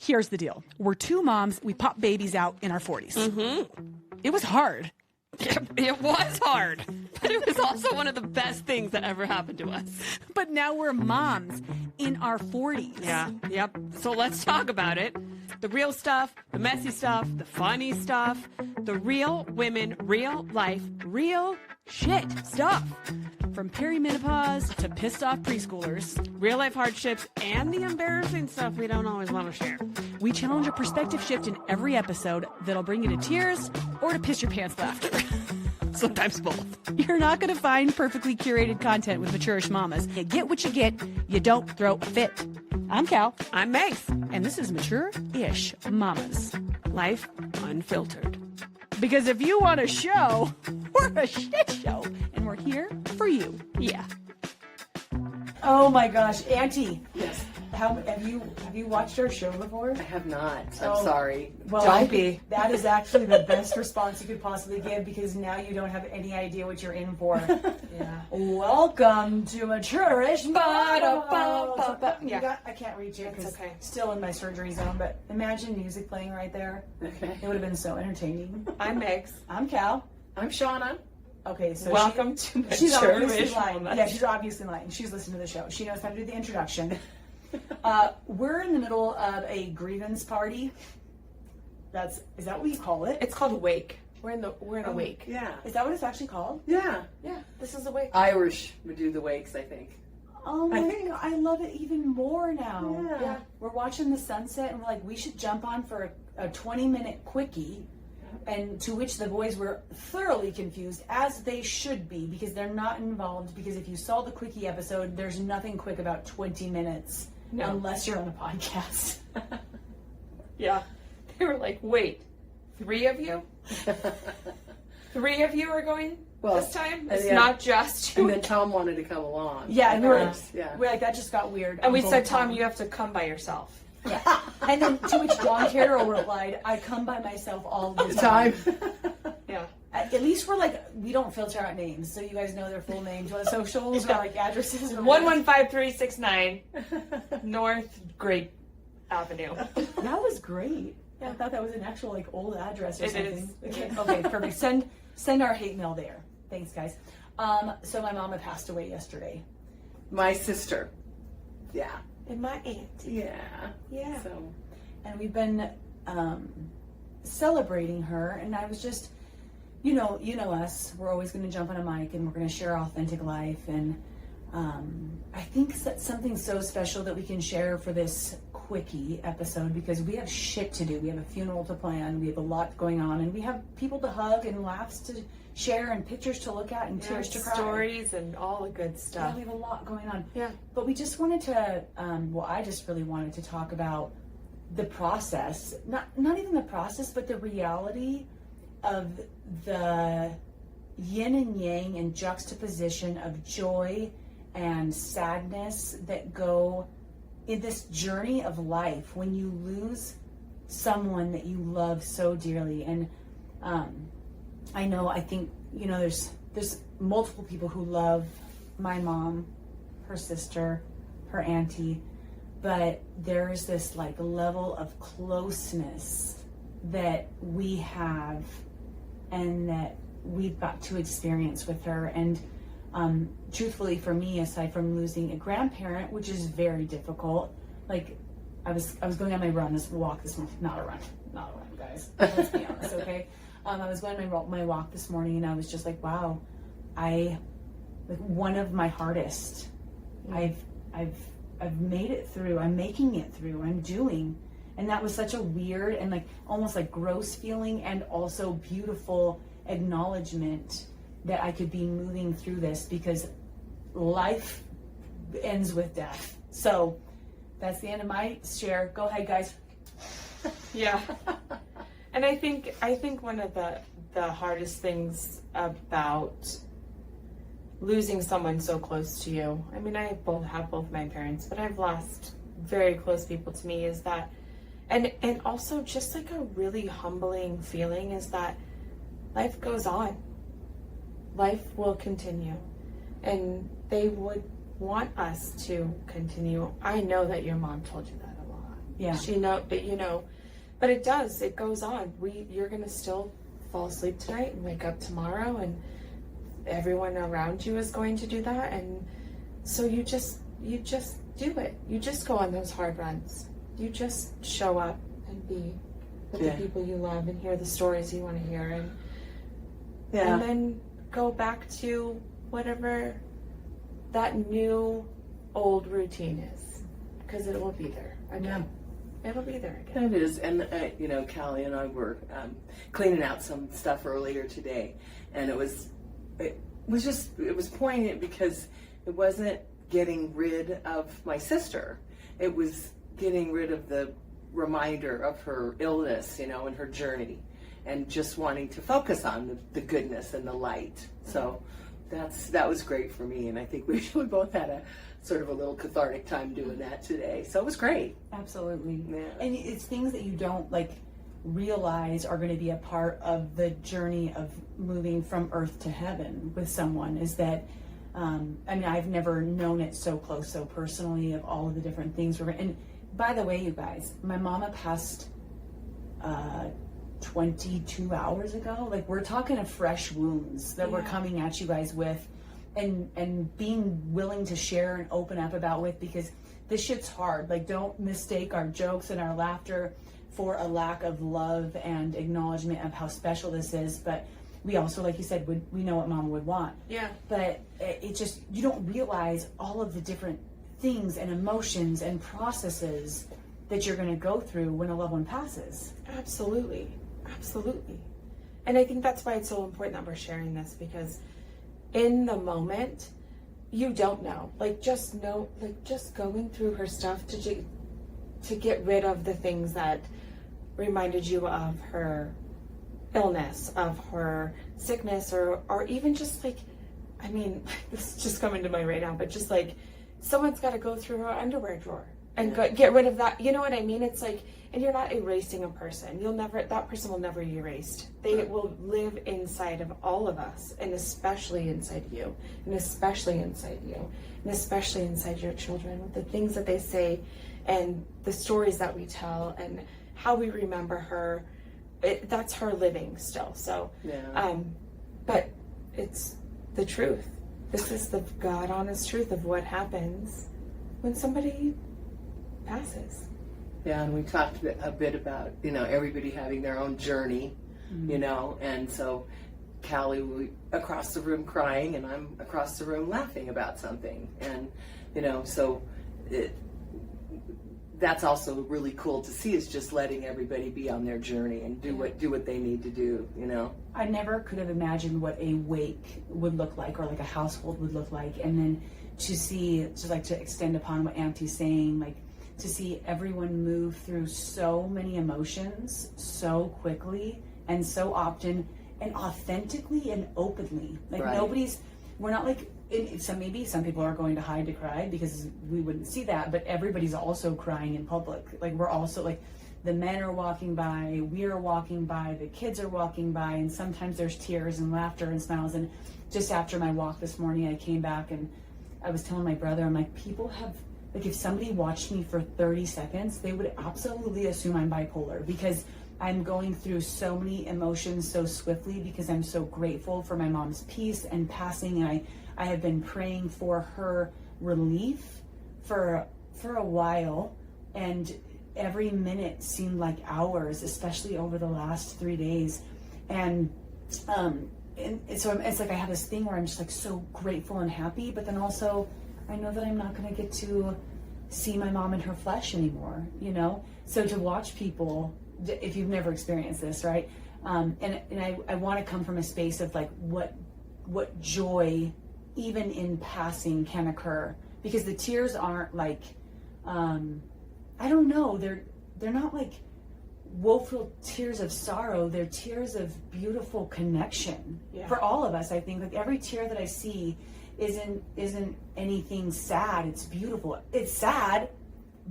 Here's the deal. We're two moms. We pop babies out in our 40s. It was hard. It was hard, but it was also one of the best things that ever happened to us. But now we're moms in our 40s. Yeah, yep. So let's talk about it. The real stuff, the messy stuff, the funny stuff, the real women, real life, real shit stuff. From perimenopause to pissed off preschoolers, real life hardships, and the embarrassing stuff we don't always want to share. We challenge a perspective shift in every episode that'll bring you to tears or to piss your pants laughter. Sometimes both. You're not going to find perfectly curated content with mature-ish mamas. You get what you get. You don't throw a fit. I'm Cal. I'm Megs. And this is Mature-ish Mamas. Life unfiltered. Because if you want a show, we're a shit show. And we're here for you. Yeah. Oh my gosh, Auntie. Yes. Have you watched our show before? I have not. I'm sorry. Well, Don't be. That is actually the best response you could possibly give, because now you don't have any idea what you're in for. Yeah. Welcome to Mature-ish Mamas. Yeah. I can't reach it It's because okay. still in my surgery zone, but imagine music playing right there. Okay. It would have been so entertaining. I'm Megs. I'm Cal. I'm Shauna. Okay, so Welcome to she's obviously Mature-ish lying. Mamas. Yeah, she's obviously lying. She's listened to the show. She knows how to do the introduction. We're in the middle of a grievance party. Is that what you call it? It's called a wake. We're in a wake. Yeah. Is that what it's actually called? Yeah. Yeah, this is a wake. Irish would do the wakes, I think. Oh my God, I love it even more now. Yeah. We're watching the sunset and we're like, we should jump on for a 20-minute quickie. And to which the boys were thoroughly confused, as they should be, because they're not involved. Because if you saw the quickie episode, there's nothing quick about 20 minutes. No. Unless you're on a podcast. Yeah. They were like, wait, 3 of you? 3 of you are going this time? It's not just you. And then Tom wanted to come along. Yeah, and we're like, that just got weird. And we said, Tom, you have to come by yourself. Yeah. And then to which Dawn Carroll replied, I come by myself all the time. Yeah. At least we don't filter out names, so you guys know their full names on the socials or like addresses. 115369 North Great Avenue. That was great. I thought that was an actual old address or something. It is. Okay, perfect. Send our hate mail there. Thanks, guys. So my mama passed away yesterday. My sister. Yeah. And my aunt. Yeah. Yeah. So. And we've been celebrating her, and I was just, you know us, we're always going to jump on a mic and we're going to share authentic life, and I think that's something so special that we can share for this quickie episode, because we have shit to do. We have a funeral to plan, we have a lot going on, and we have people to hug and laughs to share and pictures to look at and tears to cry. Stories and all the good stuff. Yeah, we have a lot going on. Yeah. But we just wanted to, I just really wanted to talk about the process, not even the process, but the reality of the yin and yang and juxtaposition of joy and sadness that go in this journey of life when you lose someone that you love so dearly. And I think there's multiple people who love my mom, her sister, her auntie, but there's this level of closeness that we have and that we've got to experience with her. And truthfully, for me, aside from losing a grandparent, which is very difficult, I was going on my walk this morning. Not a run, guys. Let's be honest, okay? I was going on my walk this morning, and I was just like, wow, one of my hardest. I've made it through. I'm making it through. I'm doing. And that was such a weird and almost gross feeling, and also beautiful acknowledgement that I could be moving through this, because life ends with death. So that's the end of my share. Go ahead, guys. Yeah. And I think one of the hardest things about losing someone so close to you, I mean, I have both my parents, but I've lost very close people to me, is that, and also just a really humbling feeling, is that life goes on. Life will continue, and they would want us to continue. I know that your mom told you that a lot. Yeah. She know that, you know, but it does, it goes on. You're going to still fall asleep tonight and wake up tomorrow, and everyone around you is going to do that. And so you just do it. You just go on those hard runs. You just show up and be with the people you love and hear the stories you want to hear, and then go back to whatever that new old routine is, because it will be there again. It'll be there again. It is, and you know, Callie and I were cleaning out some stuff earlier today, and it was poignant because it wasn't getting rid of my sister. It was getting rid of the reminder of her illness, you know, and her journey, and just wanting to focus on the goodness and the light. So that was great for me, and I think we both had a sort of a little cathartic time doing that today. So it was great. Absolutely. Yeah. And it's things that you don't like realize are going to be a part of the journey of moving from earth to heaven with someone, is that I mean, I've never known it so close, so personally, of all of the different things and by the way, you guys, my mama passed 22 hours ago. Like, we're talking of fresh wounds that we're coming at you guys with, and being willing to share and open up about with, because this shit's hard. Like, don't mistake our jokes and our laughter for a lack of love and acknowledgement of how special this is. But we also, like you said, we know what mama would want. Yeah. But it just, you don't realize all of the different things and emotions and processes that you're going to go through when a loved one passes. Absolutely. Absolutely. And I think that's why it's so important that we're sharing this, because in the moment, you don't know. Like, just know, like, just going through her stuff to get rid of the things that reminded you of her illness, of her sickness, or even just like, I mean, this is just coming to mind right now, but just like, someone's got to go through her underwear drawer and get rid of that. You know what I mean? It's like, and you're not erasing a person. That person will never be erased. They will live inside of all of us, and especially inside you, and especially inside you, and especially inside your children, with the things that they say and the stories that we tell and how we remember her. That's her living still. So, but it's the truth. This is the God honest truth of what happens when somebody passes. Yeah, and we talked a bit about, you know, everybody having their own journey, you know, and so Callie across the room crying, and I'm across the room laughing about something, and you know, so that's also really cool to see, is just letting everybody be on their journey and do what they need to do, you know. I never could have imagined what a wake would look like, or like a household would look like, and then to extend upon what Auntie's saying, like, to see everyone move through so many emotions so quickly and so often and authentically and openly. Like, we're not like, maybe some people are going to hide to cry because we wouldn't see that, but everybody's also crying in public. Like, we're also like, the men are walking by, we are walking by, the kids are walking by, and sometimes there's tears and laughter and smiles. And just after my walk this morning, I came back and I was telling my brother, I'm like, people have, like, if somebody watched me for 30 seconds, they would absolutely assume I'm bipolar, because I'm going through so many emotions so swiftly, because I'm so grateful for my mom's peace and passing. And I have been praying for her relief for a while, and every minute seemed like hours, especially over the last 3 days. And so it's like I have this thing where I'm just like so grateful and happy, but then also I know that I'm not going to get to see my mom in her flesh anymore, you know? So to watch people, if you've never experienced this, right? And I want to come from a space of like what joy even in passing can occur, because the tears aren't like, I don't know, they're not like woeful tears of sorrow. They're tears of beautiful connection for all of us. I think like every tear that I see isn't anything sad. It's beautiful. It's sad,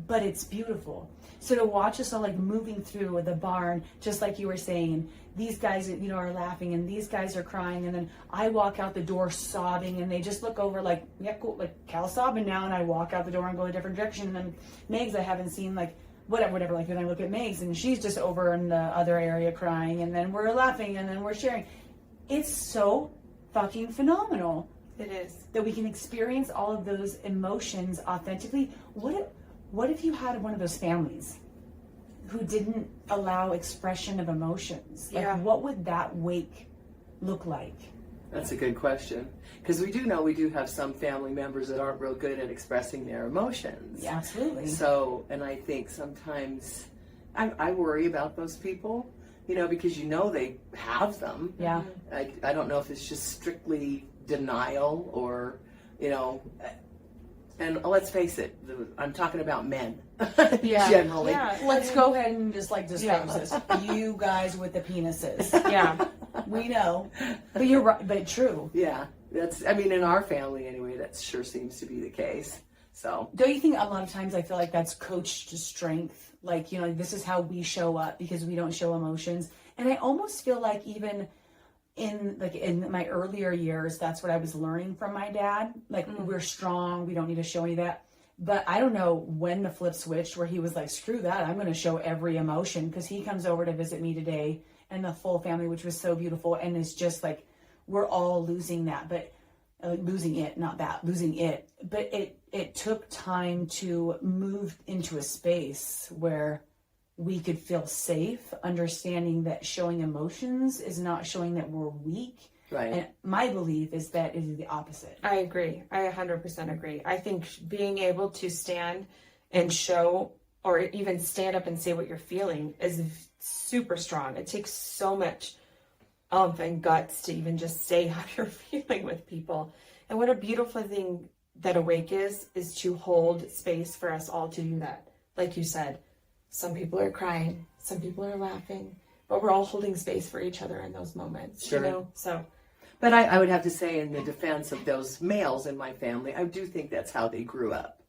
but it's beautiful. So to watch us all like moving through the barn, just like you were saying, these guys, you know, are laughing and these guys are crying, and then I walk out the door sobbing, and they just look over like, yeah, cool, like Cal's sobbing now, and I walk out the door and go a different direction. And then Megs, I haven't seen like whatever. Like, when I look at Megs and she's just over in the other area crying, and then we're laughing, and then we're sharing. It's so fucking phenomenal. It is. That we can experience all of those emotions authentically. What if you had one of those families who didn't allow expression of emotions? Like, Yeah. what would that wake look like? That's a good question. Because we do have some family members that aren't real good at expressing their emotions. Yeah, absolutely. So, and I think sometimes I worry about those people, because they have them. Yeah. I don't know if it's just strictly denial or, and let's face it, I'm talking about men Yeah. generally. Yeah. Let's go ahead and just disclose Yeah. this. You guys with the penises. Yeah. We know. But you're right, but true. Yeah, in our family anyway, that sure seems to be the case. So, Don't you think a lot of times I feel like that's coached to strength? Like, this is how we show up because we don't show emotions. And I almost feel like even in my earlier years, that's what I was learning from my dad. Like, we're strong, we don't need to show any of that. But I don't know when the flip switched where he was like, screw that, I'm going to show every emotion, because he comes over to visit me today and the full family, which was so beautiful. And it's just like, we're all losing that, but losing it. But it took time to move into a space where we could feel safe, understanding that showing emotions is not showing that we're weak. right. And my belief is that it is the opposite. I agree. I 100% agree. I think being able to stand and show, or even stand up and say what you're feeling, is super strong. It takes so much oomph and guts to even just say how you're feeling with people. And what a beautiful thing that Awake is to hold space for us all to do that. Like you said, some people are crying, some people are laughing, but we're all holding space for each other in those moments. Sure. So. But I would have to say, in the defense of those males in my family, I do think that's how they grew up.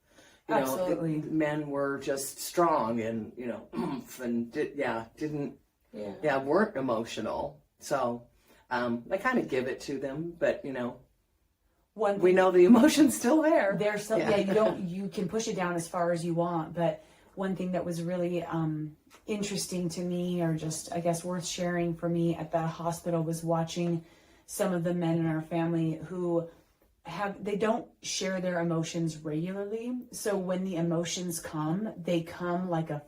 Absolutely. Men were just strong and, oomph and weren't emotional. So I kind of give it to them, but, we know the emotion's still there. There's some, you can push it down as far as you want, but one thing that was really interesting to me, or just, I guess, worth sharing for me at the hospital, was watching some of the men in our family who they don't share their emotions regularly. So when the emotions come, they come like a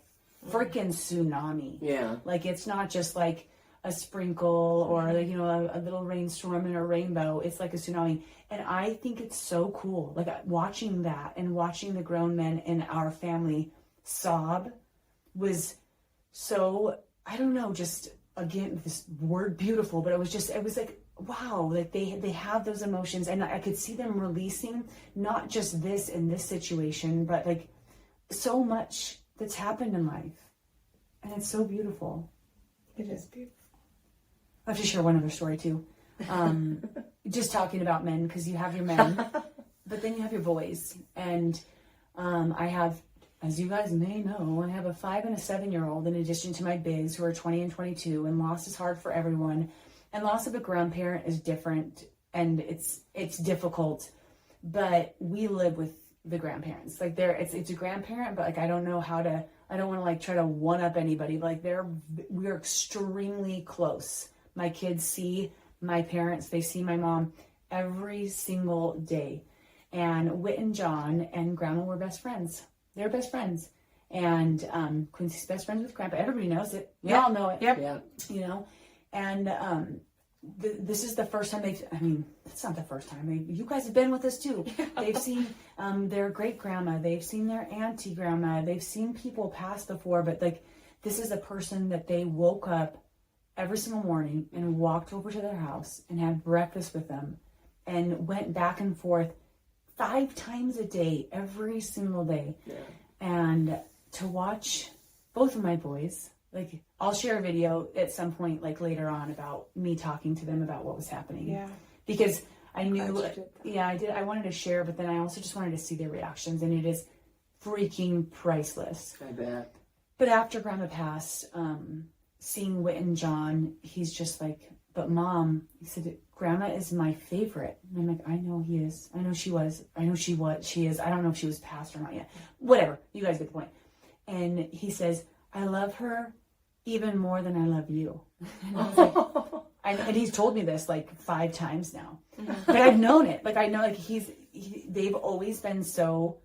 freaking tsunami. Yeah. Like, it's not just like a sprinkle or like, a little rainstorm and a rainbow. It's like a tsunami. And I think it's so cool. Like, watching that and watching the grown men in our family sob was so, I don't know, just, again, this word beautiful, but it was like, wow, like they have those emotions, and I could see them releasing not just this in this situation, but like so much that's happened in life. And it's so beautiful. It is beautiful. I have to share one other story too. Just talking about men, because you have your men, but then you have your boys. And I have, as you guys may know, I have a 5 and a 7-year-old in addition to my bigs, who are 20 and 22, and loss is hard for everyone. And loss of a grandparent is different, and it's difficult, but we live with the grandparents. Like, it's a grandparent, but like, I don't know how to, I don't want to like try to one up anybody. Like, we are extremely close. My kids see my parents, they see my mom every single day. And Whit and John and Grandma were best friends. They're best friends. And Quincy's best friends with Grandpa. Everybody knows it. We all know it. Yep. Yeah. And this is the first time it's not the first time. You guys have been with us too. They've seen their great grandma. They've seen their auntie grandma. They've seen people pass before, but like, this is a person that they woke up every single morning and walked over to their house and had breakfast with them and went back and forth 5 times a day, every single day. Yeah. And to watch both of my boys, like, I'll share a video at some point, like later on, about me talking to them about what was happening. Yeah. Because I knew, I did. I wanted to share, but then I also just wanted to see their reactions, and it is freaking priceless. I bet. But after Grandma passed, seeing Whit and John, he's just like, but Mom, he said, Grandma is my favorite. And I'm like, I know he is. I know she was. I know she is. I don't know if she was passed or not yet. Whatever. You guys get the point. And he says, I love her even more than I love you. And I was like, and he's told me this like 5 times now. But I've known it. Like I know like they've always been so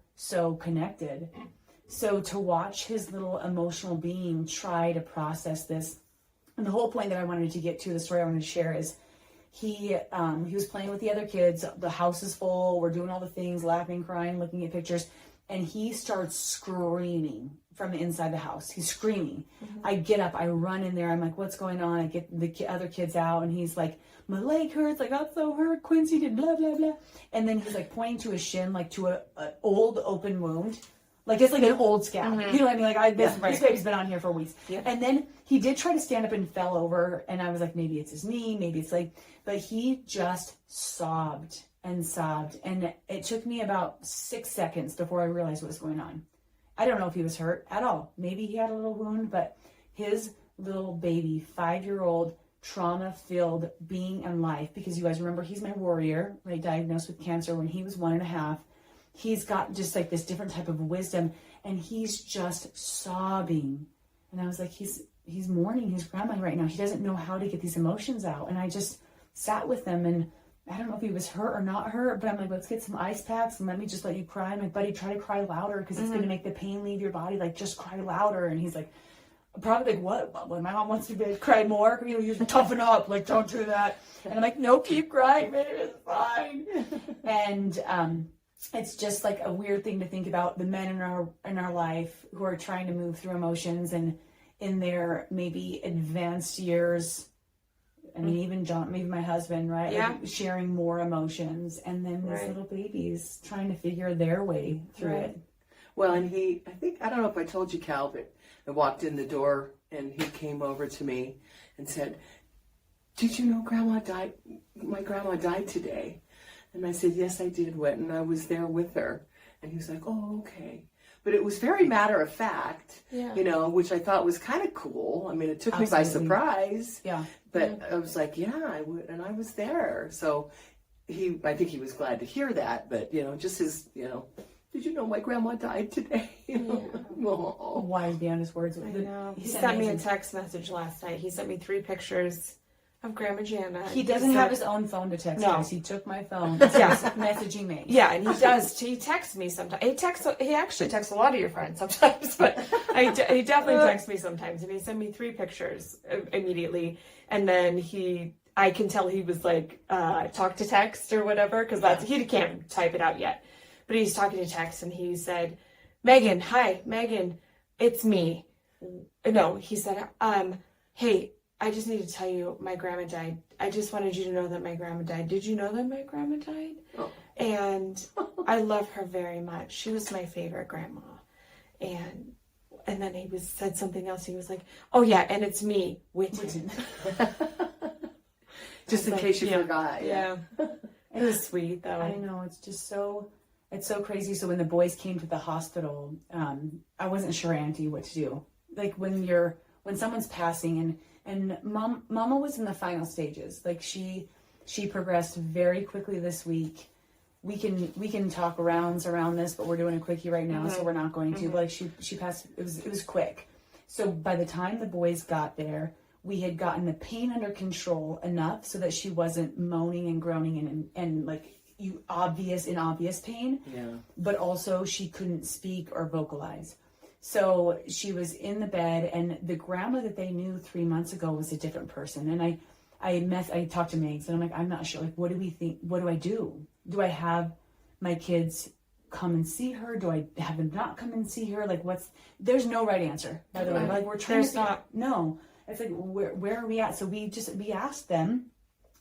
connected. So to watch his little emotional being try to process this, and the whole point that I wanted to get to, the story I wanted to share is he was playing with the other kids. The house is full. We're doing all the things, laughing, crying, looking at pictures. And he starts screaming from inside the house. He's screaming. I get up, I run in there. I'm like, what's going on? I get the other kids out, and he's like, my leg hurts. I got so hurt. Quincy did blah, blah, blah. And then he's like pointing to his shin, like to an old open wound. Like it's like an old scab. You know what I mean? Like this baby's been on here for weeks. Yeah. And then he did try to stand up and fell over. And I was like, maybe it's his knee. Maybe it's like, but he just sobbed and sobbed. And it took me about 6 seconds before I realized what was going on. I don't know if he was hurt at all. Maybe he had a little wound, but his little baby, 5-year-old, trauma-filled being in life, because you guys remember he's my warrior, right? Diagnosed with cancer when he was 1.5. He's got just like this different type of wisdom, and he's just sobbing. And I was like, he's mourning his grandma right now. He doesn't know how to get these emotions out. And I just sat with him, and I don't know if he was hurt or not hurt, but I'm like, let's get some ice packs and let me just let you cry. I'm like, buddy, try to cry louder because it's going to make the pain leave your body. Like, just cry louder. And he's like, probably like, what? Well, my mom wants me to cry more. You know, you toughen up. Like, don't do that. And I'm like, no, keep crying, baby. It's fine. And it's just like a weird thing to think about, the men in our life who are trying to move through emotions and in their maybe advanced years. I mean, even John, maybe my husband, right? Yeah. Like sharing more emotions, and then these little babies trying to figure their way through it. Well, and I don't know if I told you, Cal, but I walked in the door and he came over to me and said, did you know Grandma died? My grandma died today. And I said, yes, I did, Whit, and I was there with her. And he was like, oh, okay. But it was very matter of fact, you know, which I thought was kind of cool. I mean, it took me by surprise. Yeah. But I was like, yeah, I would, and I was there. So I think he was glad to hear that. But, you know, just his, you know, did you know my grandma died today? Wise beyond his words. I know. He sent me a text message last night. He sent me 3 pictures of Grandma Jana. He doesn't have his own phone to text us. He took my phone. Messaging me. Yeah, and he does. He texts me sometimes. He actually texts a lot of your friends sometimes, but he definitely texts me sometimes. And he sent me 3 pictures immediately, and then I can tell he was like talk to text or whatever, because he can't type it out yet, but he's talking to text, and he said, Megan, hi, Megan, it's me. No, he said, hey, I just need to tell you, my grandma died. I just wanted you to know that my grandma died. Did you know that my grandma died? Oh. And I love her very much. She was my favorite grandma. And then he said something else. He was like, oh yeah, and it's me, Whitten. Just in case you forgot. Yeah. It was sweet though. I know, it's just it's so crazy. So when the boys came to the hospital, I wasn't sure, Auntie, what to do. Like when someone's passing, and Mama was in the final stages. Like she progressed very quickly this week. We can talk around this, but we're doing a quickie right now, so we're not going to. But like she passed. It was quick. So by the time the boys got there, we had gotten the pain under control enough so that she wasn't moaning and groaning and like obvious pain. Yeah. But also she couldn't speak or vocalize. So she was in the bed, and the grandma that they knew 3 months ago was a different person. And I talked to Megs, and I'm like, I'm not sure. Like, what do we think? What do I do? Do I have my kids come and see her? Do I have them not come and see her? Like, there's no right answer, by the way. Like, we're trying no. It's like, where are we at? So we asked them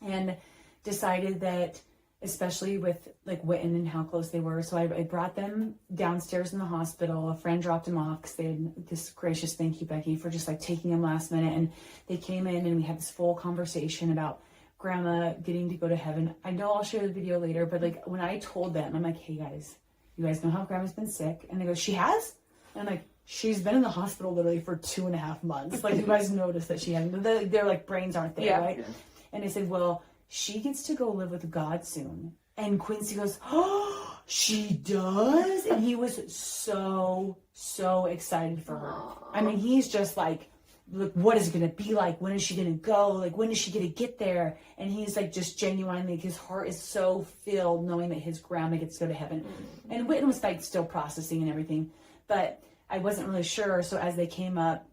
and decided that, especially with like Whitten and how close they were. So I brought them downstairs in the hospital. A friend dropped them off because they had this gracious thank you, Becky, for just like taking them last minute. And they came in and we had this full conversation about Grandma getting to go to heaven. I know I'll share the video later, but like when I told them, I'm like, hey guys, you guys know how Grandma's been sick? And they go, she has? And I'm like, she's been in the hospital literally for 2.5 months. Like, you guys noticed that she hadn't, their like brains aren't there, right? Yeah. And they said, well, she gets to go live with God soon. And Quincy goes, "Oh, she does?" And he was so excited for her. I mean, he's just like, look, what is it going to be like? When is she going to go? Like, when is she going to get there? And he's like, just genuinely, his heart is so filled knowing that his grandma gets to go to heaven. And Whitten was like still processing and everything, but I wasn't really sure. So as they came up,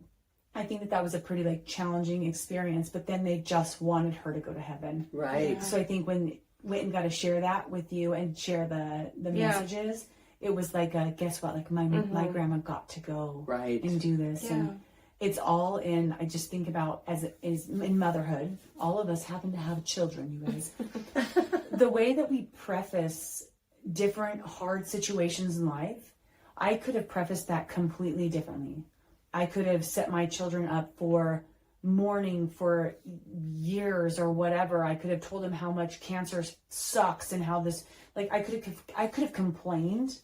I think that was a pretty like challenging experience, but then they just wanted her to go to heaven. Right. Yeah. So I think when Whitten got to share that with you and share the messages, it was like, guess what? Like my grandma got to go and do this. Yeah. And it's all in, I just think about as in motherhood, all of us happen to have children, you guys. The way that we preface different hard situations in life, I could have prefaced that completely differently. I could have set my children up for mourning for years or whatever. I could have told them how much cancer sucks and how this, like I could have complained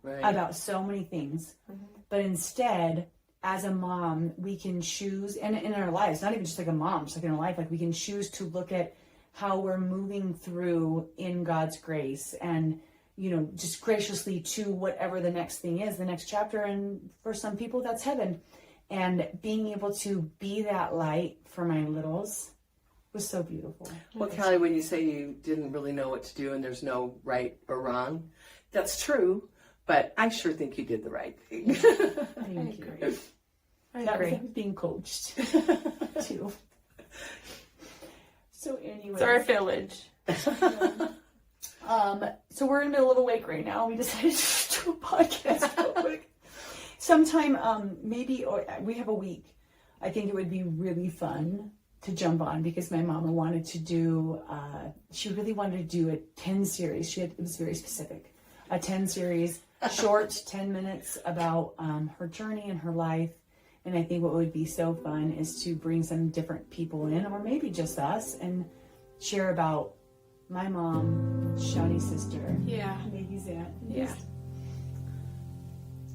about so many things. But instead, as a mom, we can choose, and in our lives, not even just like a mom, just like in our life, like we can choose to look at how we're moving through in God's grace and, you know, just graciously to whatever the next thing is, the next chapter. And for some people, that's heaven. And being able to be that light for my littles was so beautiful. Well, Callie, when you say you didn't really know what to do and there's no right or wrong, that's true. But I sure think you did the right thing. Thank you. That was being coached too. So anyway, it's our village. So we're in the middle of a wake right now. We decided to do a podcast real quick. Sometime, maybe, or we have a week. I think it would be really fun to jump on because my mama wanted to do. She really wanted to do a 10 series. It was very specific. A 10 series, short 10 minutes about her journey and her life. And I think what would be so fun is to bring some different people in, or maybe just us, and share about my mom, Shawnee's sister, Maggie's aunt. Yeah.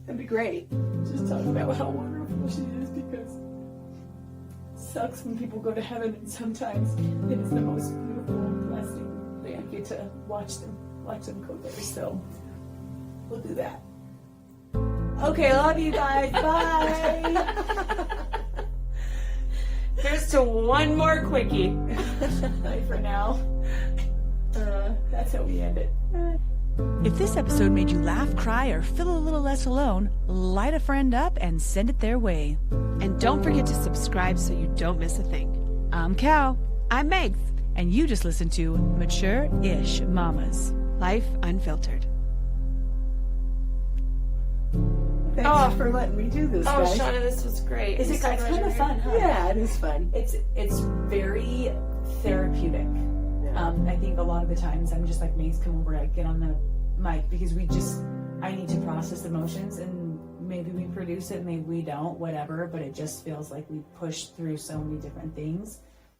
That'd be great. Just talk about how wonderful she is, because it sucks when people go to heaven, and sometimes it is the most beautiful blessing that you get to watch them go there. So we'll do that. Okay, love you guys. Bye. Here's to one more quickie. Bye for now. That's how we end it. If this episode made you laugh, cry, or feel a little less alone, light a friend up and send it their way. And don't forget to subscribe so you don't miss a thing. I'm Cal. I'm Megs. And you just listened to Mature-ish Mamas. Life Unfiltered. Thanks for letting me do this, guys. Shauna, this was great. Is it kind of fun, huh? Yeah, it is fun. It's very therapeutic. I think a lot of the times I'm just like, Maze, come over, I get on the mic, because I need to process emotions, and maybe we produce it, maybe we don't, whatever, but it just feels like we push through so many different things.